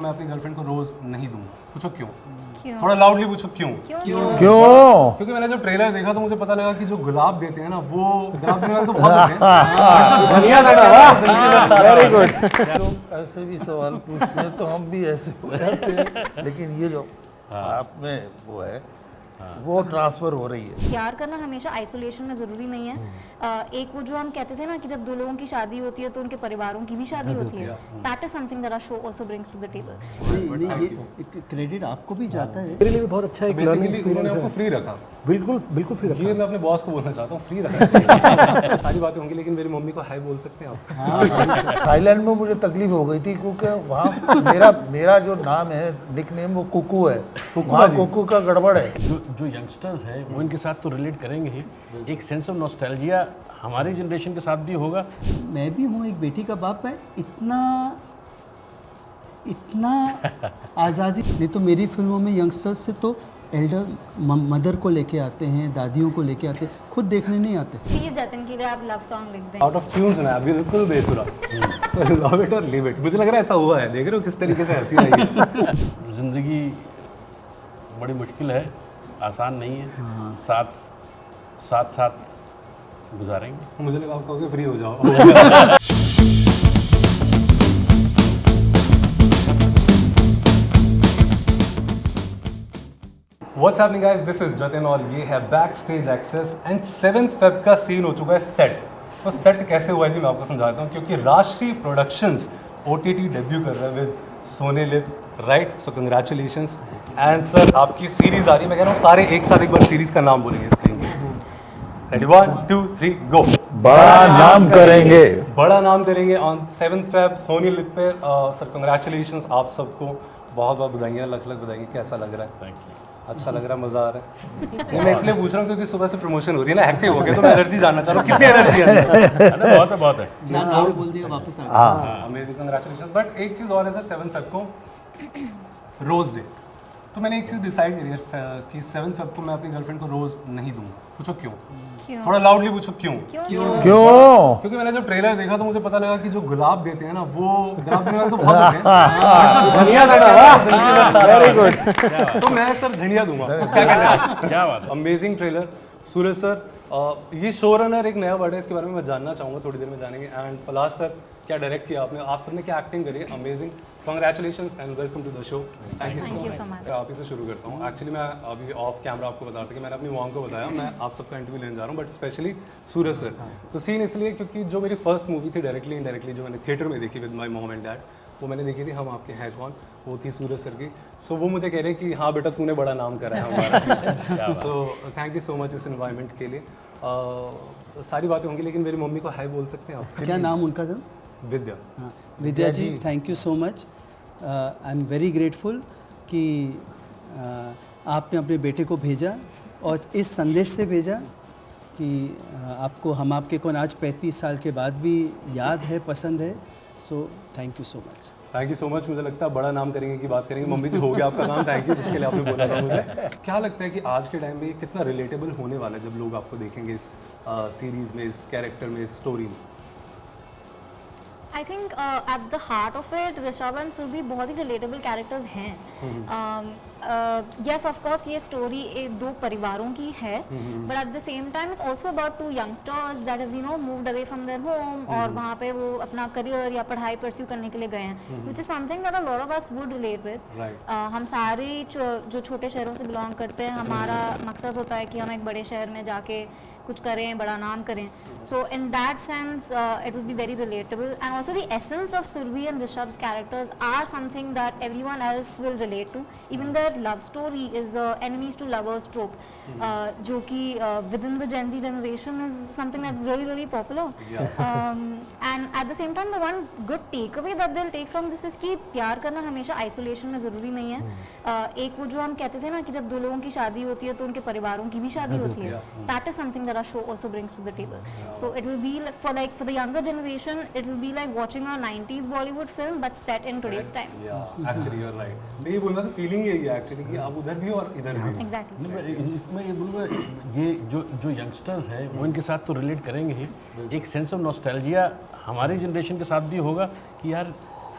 मैं अपनी गर्लफ्रेंड को रोज नहीं दूंगा। पूछो क्यों? थोड़ा लाउडली पूछो क्यों? क्योंकि मैंने जब ट्रेलर देखा तो मुझे पता लगा कि जो गुलाब देते हैं ना, वो गुलाब देने वाले तो बहुत होते हैं, जो धनिया देते हैं वेरी गुड। लोग ऐसे भी सवाल पूछते हैं तो हम भी ऐसे हो जाते हैं, लेकिन ये जो आप में वो है वो ट्रांसफर हो रही है। प्यार करना हमेशा आइसोलेशन में ज़रूरी नहीं है। एक वो जो हम कहते थे ना कि जब दो लोगों की शादी होती है तो उनके परिवारों की भी शादी होती है। That is something that our show also brings to the table. नहीं, ये क्रेडिट आपको भी जाता है। मेरे लिए भी बहुत अच्छा है। बेसिकली उन्होंने आपको फ्री रखा। बिल्कुल फ्री रखा। ये मैं अपने बॉस को बोलना चाहता हूँ, फ्री रखा। सारी बातें होंगी, लेकिन मेरी मम्मी को हाय बोल सकते हैं आप? थाईलैंड में मुझे तकलीफ हो गई थी क्योंकि वहाँ मेरा जो नाम है, निकनेम वो कुकू है। वहाँ कुकू का गड़बड़ है। जो यंगस्टर्स हैं वो इनके साथ तो रिलेट करेंगे ही। एक सेंस ऑफ नॉस्टैल्जिया हमारी जनरेशन के साथ भी होगा। मैं भी हूँ एक बेटी का बाप। मैं इतना आज़ादी नहीं तो मेरी फिल्मों में यंगस्टर्स से तो एल्डर मदर को लेके आते हैं, दादियों को लेके आते हैं, खुद देखने नहीं आते। प्लीज जतिन के लिए आप लव सॉन्ग लिख दें। आउट ऑफ ट्यून सुना है, बिल्कुल बेसुरा। लव इट और लिव इट। मुझे लग रहा है ऐसा हुआ है। देख रहे हो किस तरीके से हंसी आई है। जिंदगी बड़ी मुश्किल है, आसान नहीं है। साथ गुजारेंगे। मुझे लगा आप कहोगे फ्री हो जाओ। What's happening guys? This is Jatin और ये है back stage access and 7th Feb का सीन हो चुका है सेट। तो सेट कैसे हुआ है जी मैं आपको समझाता हूँ। क्योंकि राष्ट्रीय प्रोडक्शंस OTT डेब्यू कर रहा है विद सोने live, right? So congratulations. And sir आपकी सीरीज आ रही है। मैं कह रहा हूँ सारे एक साथ एक बार सीरीज का नाम बोलेंगे स्क्रीन पे। Ready 1 2 3 go. बड़ा नाम करेंगे। बड़ा नाम करेंगे on 7th Feb Sony Liv पे। सर कंग्रेचुलेशंस आप सबको, बहुत बहुत बधाइयाँ, लख बधाइयाँ। कैसा लग रहा है? Thank you. अच्छा लग रहा है, मजा आ रहा है। नहीं मैं इसलिए पूछ रहा हूँ क्योंकि सुबह से प्रमोशन हो रही है ना, एक्टिव हो गया, तो मैं एनर्जी जानना चाह रहा हूँ कितनी एनर्जी है। बहुत है। नाम बोल दिया वापस आ अमेजिंग, कंग्रेचुलेशन। बट एक चीज़ और है सर, 7th फेब को रोज डे। तो मैंने एक चीज़ डिसाइड करी है कि 7th फेब को मैं अपनी गर्लफ्रेंड को रोज नहीं दूंगा। पूछो क्यों? थोड़ा लाउडली पूछो क्यों? क्योंकि मैंने जब ट्रेलर देखा तो मुझे पता लगा कि जो गुलाब देते हैं ना, वो गुलाब देने वाले तो बहुत होते हैं, जो धनिया देते हैं वेरी गुड। तो मैं सर धनिया दूंगा। क्या कहते हैं? क्या बात है। Amazing trailer. सूरज सर, ये शो रनर एक नया वर्ड है, इसके बारे में मैं जानना चाहूँगा, थोड़ी देर में जानेंगे। एंड पलाश सर, क्या डायरेक्ट किया आपने, आप सबने क्या एक्टिंग करी है, amazing. Congratulations and welcome to the show. Thank you so much. आप ही से शुरू करता हूँ। एक्चुअली मैं अभी ऑफ कैमरा आपको बता रहा था कि मैंने अपनी मॉम को बताया मैं आप सबका इंटरव्यू लेने जा रहा हूँ, बट स्पेशली सूरज सर। तो सीन इसलिए क्योंकि जो मेरी फर्स्ट मूवी थी डायरेक्टली इनडायरेक्टली जो मैंने थिएटर में देखी with my mom and dad, वो मैंने देखी थी हम आपके हैं कौन, वो थी सूरज सर की। सो वो मुझे कह रहे हैं कि हाँ बेटा तूने बड़ा नाम करा है हमारा। So thank you so much इस इन्वायरमेंट के लिए। सारी बातें होंगी, लेकिन मेरी मम्मी को हाय बोल सकते हैं आप? क्या नाम उनका सर? विद्या। हाँ, Vidya ji, thank you so much. I am very grateful कि आपने अपने बेटे को भेजा और इस संदेश से भेजा कि आपको हम आपके कौन आज 35 साल के बाद भी याद है, पसंद है। So thank you so much. Thank you so much. मुझे लगता है बड़ा नाम करेंगे की बात करेंगे। मम्मी जी हो गया आपका काम, थैंक यू जिसके लिए आपने बोला था मुझे। क्या लगता है कि आज के टाइम में ये कितना रिलेटेबल होने वाला है जब लोग आपको देखेंगे इस सीरीज़ में, इस कैरेक्टर में, इस स्टोरी में? I think at the heart of it Rishabh and Surbhi बहुत ही रिलेटेबल कैरेक्टर्स हैं। यस ऑफ कोर्स ये स्टोरी दो परिवारों की है, but at the same time it's also about two youngsters that have moved away from their home और वहाँ पे वो अपना करियर या पढ़ाई परस्यू करने के लिए गए हैं, which is something that a lot of us would relate with. हम सारे जो छोटे शहरों से बिलोंग करते हैं, हमारा मकसद होता है कि हम एक बड़े शहर में जाके कुछ करें, बड़ा नाम करें. So in that sense, it will be very relatable, and also the essence of Surbhi and Rishabh's characters are something that everyone else will relate to. Even their love story is enemies to lovers trope, जो कि within the Gen Z generation is something that's really really popular. And at the same time, the one good takeaway that they'll take from this is कि प्यार करना हमेशा isolation में ज़रूरी नहीं है. एक वो जो हम कहते थे ना कि जब दो लोगों की शादी होती है तो उनके परिवारों की भी शादी होती है. That is something that our show also brings to the table. So it will be for the younger generation, it will be like watching a 90s Bollywood film but set in today's time. Yeah, actually you're right. मैं ये बोलना तो feeling यही है actually कि आप उधर भी और इधर भी. Exactly. इसमें ये बोलूँगा, ये जो यंगस्टर्स हैं वो इनके साथ तो रिलेट करेंगे ही. एक सेंस ऑफ नॉस्टैल्जिया हमारी जनरेशन के साथ भी होगा कि यार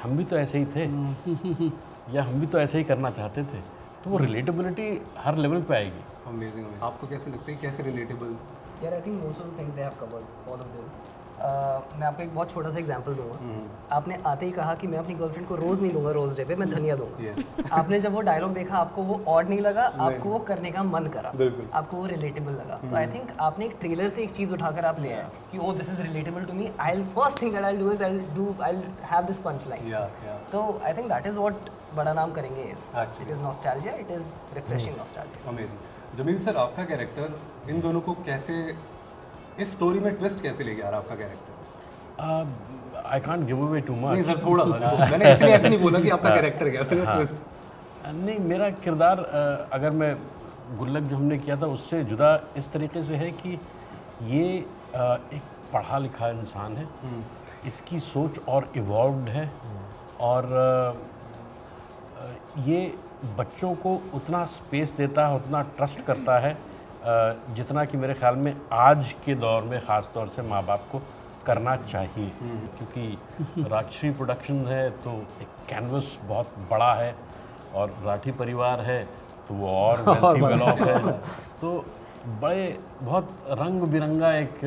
हम भी तो ऐसे ही थे या हम भी तो ऐसे ही करना चाहते थे, तो वो रिलेटेबिलिटी हर लेवल पे आएगी। अमेजिंग। आपको कैसे लगता है, कैसे रिलेटेबल? यार I think most of the things they have covered all of them. मैं आपको एक बहुत छोटा सा एग्जांपल दूंगा। आपने आते ही कहा कि मैं अपनी गर्लफ्रेंड को रोज़ नहीं दूंगा रोज़ डे पे, मैं धनिया दूंगा। Yes. आपने जब वो डायलॉग देखा आपको वो ऑड नहीं लगा, आपको वो करने का मन करा, बिल्कुल। आपको वो रिलेटेबल लगा। तो आई थिंक आपने एक ट्रेलर से एक चीज़ उठाकर आप ले आए कि oh this is relatable to me, I first thing that I do is I have this punch line. तो I think that is what बड़ा नाम करेंगे is. Actually. It is nostalgia, it is refreshing nostalgia. Amazing. Jameel sir, आपका character इन दोनों को कैसे, इस स्टोरी में ट्विस्ट कैसे ले गया रहा आपका character? I can't give away too नहीं मच। सर, थोड़ा सा मैंने इसलिए ऐसे नहीं बोला कि आपका कैरेक्टर क्या, मैंने ट्विस्ट। नहीं, मेरा किरदार अगर मैं गुल्लक जो हमने किया था उससे जुदा इस तरीके से है कि ये एक पढ़ा लिखा इंसान है, इसकी सोच और इवॉल्व्ड है, और ये बच्चों को उतना स्पेस देता है, उतना ट्रस्ट करता है जितना कि मेरे ख्याल में आज के दौर में ख़ास तौर से माँ बाप को करना चाहिए। क्योंकि राजश्री प्रोडक्शन है तो एक कैनवस बहुत बड़ा है, और राठी परिवार है तो वो और वेल्थी वेल ऑफ है, तो बड़े बहुत रंग बिरंगा एक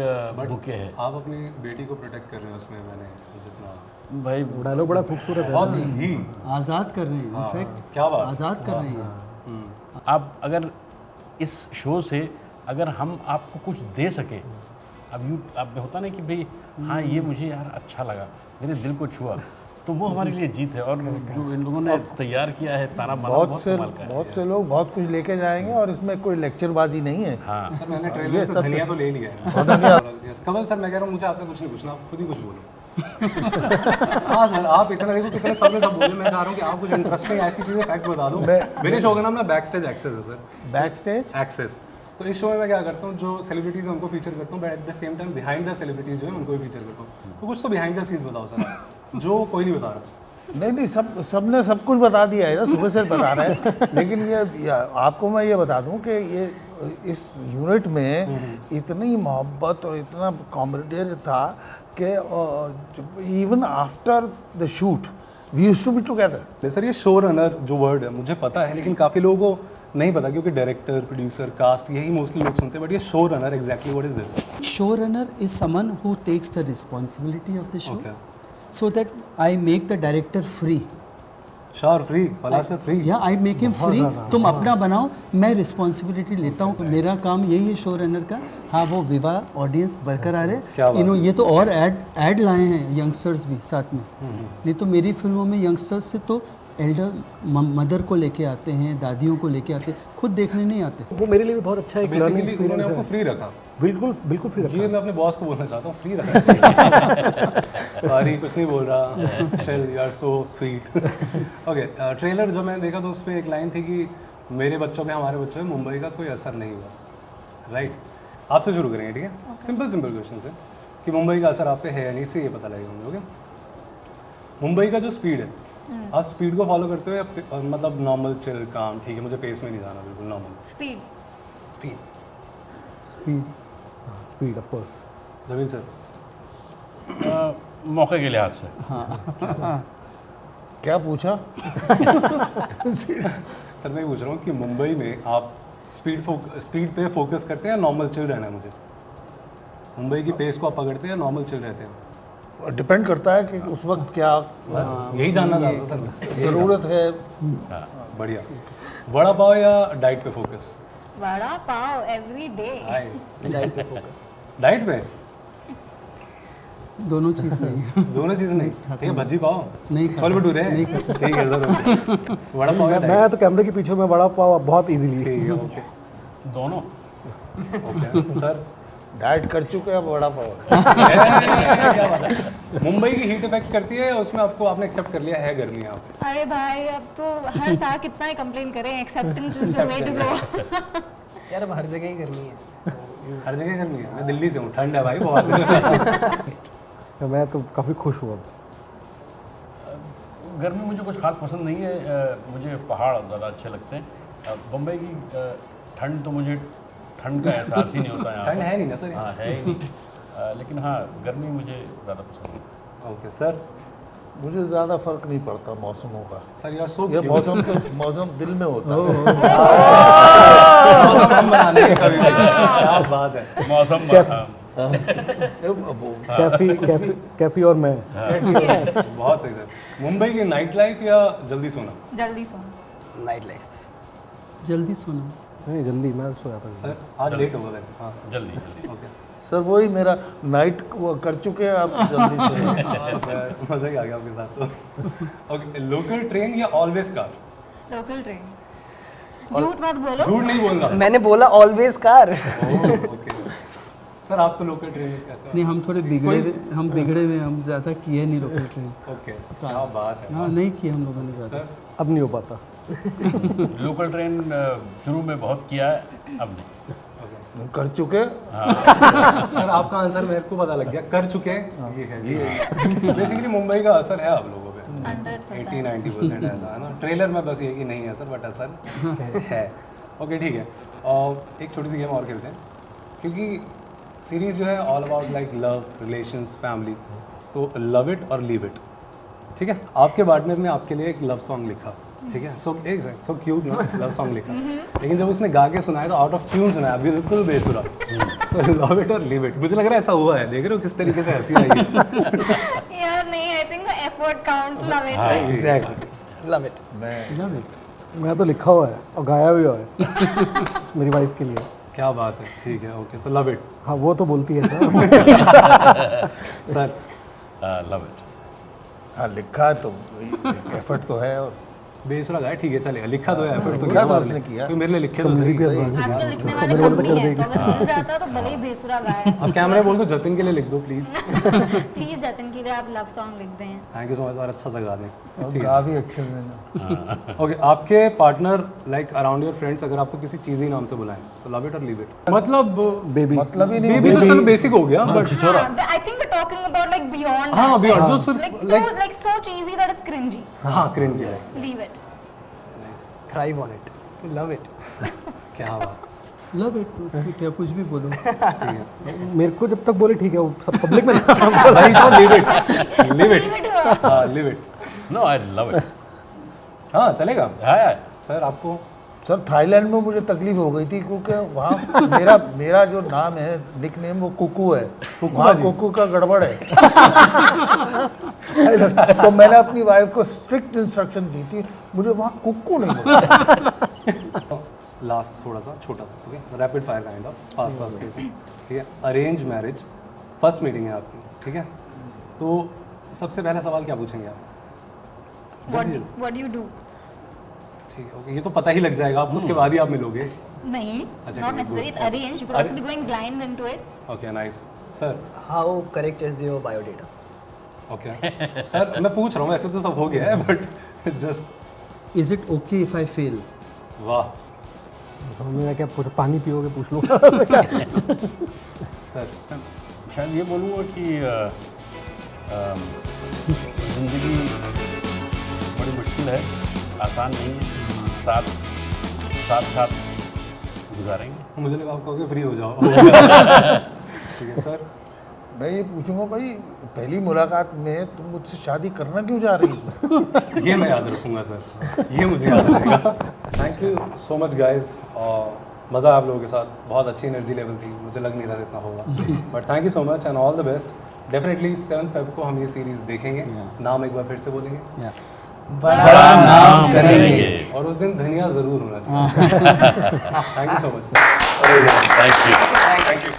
बुके है। आप अपनी बेटी को प्रोटेक्ट कर रहे हैं उसमें, मैंने जितना भाई डायलॉग बड़ा खूबसूरत है। बहुत ही आज़ाद कर रहे हैं, इनफैक्ट क्या बात। आज़ाद कर रहे हैं। आप अगर इस शो से अगर हम आपको कुछ दे सके, अब होता ना कि भाई हाँ ये मुझे यार अच्छा लगा, मेरे दिल को छुआ, तो वो हमारे लिए जीत है। और जो इन लोगों ने तैयार किया है ताना बाना, बहुत से कमाल का है। बहुत से लोग बहुत कुछ लेके जाएंगे, और इसमें कोई लेक्चरबाजी नहीं है। हाँ, सर मैंने ट्रेलर से धनिया तो ले लिया है। Yes, कमल सर मैं कह रहा हूँ मुझे आपसे कुछ नहीं पूछना, आप खुद ही कुछ बोलो। हाँ सर, आप इतना देखो कितने सब में सब बोले, मैं चाह रहा हूँ कि आप कुछ इंटरेस्टिंग ऐसी चीज़ें फैक्ट बता दो। मेरे शो का नाम ना बैक स्टेज एक्सेस है सर। Back stage access. तो इस शो में मैं क्या करता हूँ, जो सेलिब्रिटीज़ हैं उनको फीचर करता हूँ, but at the same time behind the celebrities जो है उनको भी फीचर करता हूँ। तो कुछ तो बिहाइंड द सीन्स बताओ सर, जो कोई नहीं बता रहा। नहीं, सबने सब कुछ बता दिया है ना, सुबह से बता रहे हैं। लेकिन ये आपको मैं ये बता दूं कि ये इस यूनिट में इतनी मोहब्बत और इतना कॉम्रेडियर था कि even after the shoot we used to be together. Sir ये शो रनर जो वर्ड है मुझे पता है, लेकिन काफ़ी लोगों को नहीं पता, क्योंकि डायरेक्टर, प्रोड्यूसर, कास्ट यही मोस्टली लोग सुनते हैं, बट ये show runner exactly what is this? Showrunner is someone who takes the responsibility of the show, Okay. so that I make the director free. शार फ्री, पलासर फ्री। या I make him free, तुम अपना बनाओ, मैं responsibility लेता हूँ। मेरा काम यही है शो रनर का। हाँ, वो विवाह ऑडियंस बरकरार क्या है, बात इन्होंने ये तो और ऐड लाए हैं यंगस्टर्स भी साथ में। नहीं तो मेरी फिल्मों में यंगस्टर्स से तो एल्डर मदर को लेके आते हैं, दादियों को लेके आते हैं, खुद देखने नहीं आते। वो मेरे लिए भी बहुत अच्छा एक लर्निंग बेसिकली उन्होंने एक्सपीरियंस आपको है। फ्री रखा। बिल्कुल बिल्कुल फ्री रखा। ये मैं अपने बॉस को बोलना चाहता हूँ, फ्री रखा। सॉरी, कुछ नहीं बोल रहा। चल you are so sweet. Okay, trailer जब मैंने देखा तो उस पर एक लाइन थी कि मेरे बच्चों पे, हमारे बच्चों पे मुंबई का कोई असर नहीं हुआ। राइट, आपसे शुरू करेंगे, ठीक है? सिंपल क्वेश्चन है कि मुंबई का असर आप पे है या नहीं, से ये पता लगेगा मुझे। ओके, मुंबई का जो स्पीड है, आप स्पीड को फॉलो करते हो या मतलब नॉर्मल चिल काम, ठीक है मुझे पेस में नहीं जाना, बिल्कुल normal speed. Speed speed of course. Jameel sir? मौके के लिहाज से क्या पूछा? सर मैं पूछ रहा हूँ कि मुंबई में आप स्पीड पे फोकस करते हैं या नॉर्मल चिल रहना है? मुझे मुंबई की पेस को आप पकड़ते हैं या नॉर्मल चिल रहते हैं? डिपेंड करता है कि उस वक्त क्या यही जानना चाहता हूँ सर मैं। ज़रूरत है। बढ़िया। वड़ा पाव या डाइट पे focus? Vada pav every day. Diet पे फोकस। डाइट पे? दोनों चीज़ नहीं। दोनों चीज़ नहीं? ठीक है, भज्जी पाव नहीं छोले भटूरे हैं? ठीक है सर। वड़ा पाव या मैं डाइट? तो कैमरे के पीछे में वड़ा पाव बहुत इजीली। ठीक है, ओके। दोनों। ओके सर, डाइट कर चुके हैं, अब बड़ा पाव। क्या बात है। मुंबई की हीट इफेक्ट करती है, उसमें आपको आपने एक्सेप्ट कर लिया है गर्मी आप? अरे भाई अब तो हर साल कितना ही कंप्लेन करें, acceptance is the way to go. यार अब हर जगह ही गर्मी है। हर जगह गर्मी है। मैं दिल्ली से हूँ, ठंड है भाई बहुत। तो मैं तो काफ़ी खुश हुआ। गर्मी मुझे कुछ खास पसंद नहीं है, मुझे पहाड़ ज़्यादा अच्छे लगते हैं। बम्बई की ठंड तो मुझे ठंड का एहसास ही नहीं होता यहाँ। ठंड है नहीं ना सर? हाँ है ही नहीं। लेकिन हाँ गर्मी मुझे ज़्यादा पसंद है। Okay sir. मुझे ज़्यादा फर्क नहीं पड़ता मौसमों का। सर यू आर सो ये मौसम दिल में होता है। मौसम हम बनाने के कभी भी। क्या बात है। मौसम कैफी और मैं। बहुत सही सर। मुंबई की नाइट लाइफ या जल्दी सोना? जल्दी सोना। Night life. जल्दी सोना। नहीं जल्दी मैं सो जाता हूँ। सर आज लेट होगा वैसे। हाँ जल्दी जल्दी। ओके सर वही मेरा नाइट वो कर चुके हैं, आप जल्दी से। हाँ सर मज़ा ही आ गया आपके साथ तो। ओके लोकल ट्रेन या ऑलवेज कार? Local train. झूठ मत बोलो। झूठ नहीं बोलना। मैंने बोला ऑलवेज कार। ओके सर आप तो लोकल ट्रेन में कैसे? नहीं, हम थोड़े बिगड़े हुए, हम ज़्यादा किए नहीं लोकल ट्रेन। ओके क्या बात है। हाँ, नहीं किए हम लोगों ने ज़्यादा। सर अब नहीं हो पाता। लोकल ट्रेन शुरू में बहुत किया है, अब नहीं। कर चुके। सर आपका आंसर मेरे को पता लग गया, कर चुके हैं। ये है बेसिकली मुंबई का असर है आप लोगों पे 80-90% ऐसा है ना। ट्रेलर में बस ये कि नहीं है सर, बट असर है। ओके ठीक है, और एक छोटी सी गेम और खेलते हैं, क्योंकि सीरीज़ जो है all about like love, relations, family, तो लव इट और लीव इट। ठीक है, आपके पार्टनर ने आपके लिए एक लव सॉन्ग लिखा, ठीक है, सो क्यूट ना लव सॉन्ग लिखा, लेकिन जब उसने गा के सुनाया तो आउट ऑफ ट्यून सुनाया, बिल्कुल बेसुरा। तो लव इट और लीव इट, मुझे लग रहा है ऐसा हुआ है। देख रहे हो किस तरीके से हंसी आई है। यार नहीं, I think the effort counts. Love it. Exactly. Love it. मैं तो लिखा हुआ है और गाया भी हुआ है मेरी वाइफ के लिए। क्या बात है, ठीक है, ओके, तो लव इट। हाँ वो तो बोलती है सर। Sir love it. हाँ लिखा तो एफर्ट तो है, और बेसुरा गाया, ठीक है चलेगा, लिखा तो है, एफर्ट तो लिखा किया तो उसने उसने किया। मेरे लिए लिखे तो सही। आजकल लिखने वाले कम ही है, तो अगर मिल जाता तो भले ही बेसुरा गाए। अब कैमरे बोल दो जतिन के लिए लिख दो प्लीज। प्लीज जतिन के लिए आप लव सॉन्ग लिख दें। थैंक यू सो मच, और अच्छा सा गा दें। और गा भी अच्छे में। ओके, आपके partner like around your friends अगर आपको किसी चीज ही नाम से बुलाएं तो लव इट और लीव इट, मतलब बेबी। मतलब ही नहीं। बेबी तो चलो बेसिक हो गया, but I think we talking about like beyond. हाँ बियॉन्ड जो सिर्फ like so cheesy that it's cringey. हाँ cringey like. Leave it. Thrive on it. Love it. क्या बात, लव इट, उसमें क्या कुछ भी बोलो। ठीक है, मेरे को जब तक बोले ठीक है, वो सब पब्लिक में वही तो लीव इट, लीव इट, हाँ leave it. No I love it. हाँ चलेगा है सर। आपको सर थाईलैंड में मुझे तकलीफ हो गई थी, क्योंकि वहाँ मेरा जो नाम है, निक नेम, वो कुकू है। वहाँ कुकू का गड़बड़ है। तो मैंने अपनी वाइफ को स्ट्रिक्ट इंस्ट्रक्शन दी थी, मुझे वहाँ कुकू नहीं बोलना। लास्ट थोड़ा सा छोटा सा, okay, rapid fire kind of, fast खेलते हैं, ठीक है। अरेंज मैरिज, फर्स्ट मीटिंग है आपकी, ठीक है, तो सबसे पहला सवाल क्या पूछेंगे आप? What do you do? ठीक है, ओके, ये तो पता ही लग जाएगा, आप उसके बाद ही आप मिलोगे। नहीं, अच्छा, नॉट ठीक है, necessary, it's arrange, you could also be going blind into it. Okay nice sir. How correct is your biodata? Okay sir, मैं पूछ रहा हूँ, ऐसे तो सब हो गया है, but just is it okay if I fail? वाह मैं क्या पूछ, पानी पियोगे पूछ लो। सर। शायद ये बोलूँगा कि ज़िंदगी बड़ी मुश्किल है, आसान नहीं है, साथ गुजारेंगे। मुझे लगा आप कहोगे फ्री हो जाओ। ठीक है सर। मैं ये पूछूंगा, भाई पहली मुलाकात में तुम मुझसे शादी करना क्यों जा रही हो? ये मैं याद रखूँगा सर, ये मुझे याद रहेगा। Thank you so much guys, और मज़ा आया आप लोगों के साथ, बहुत अच्छी एनर्जी लेवल थी, मुझे लग नहीं रहा था इतना होगा, but thank you so much and all the best. Definitely 7 Feb को हम ये सीरीज़ देखेंगे। नाम एक बार फिर से बोलेंगे? बड़ा नाम करेंगे। और उस दिन धनिया ज़रूर होना चाहिए। Thank you so much. Thank you.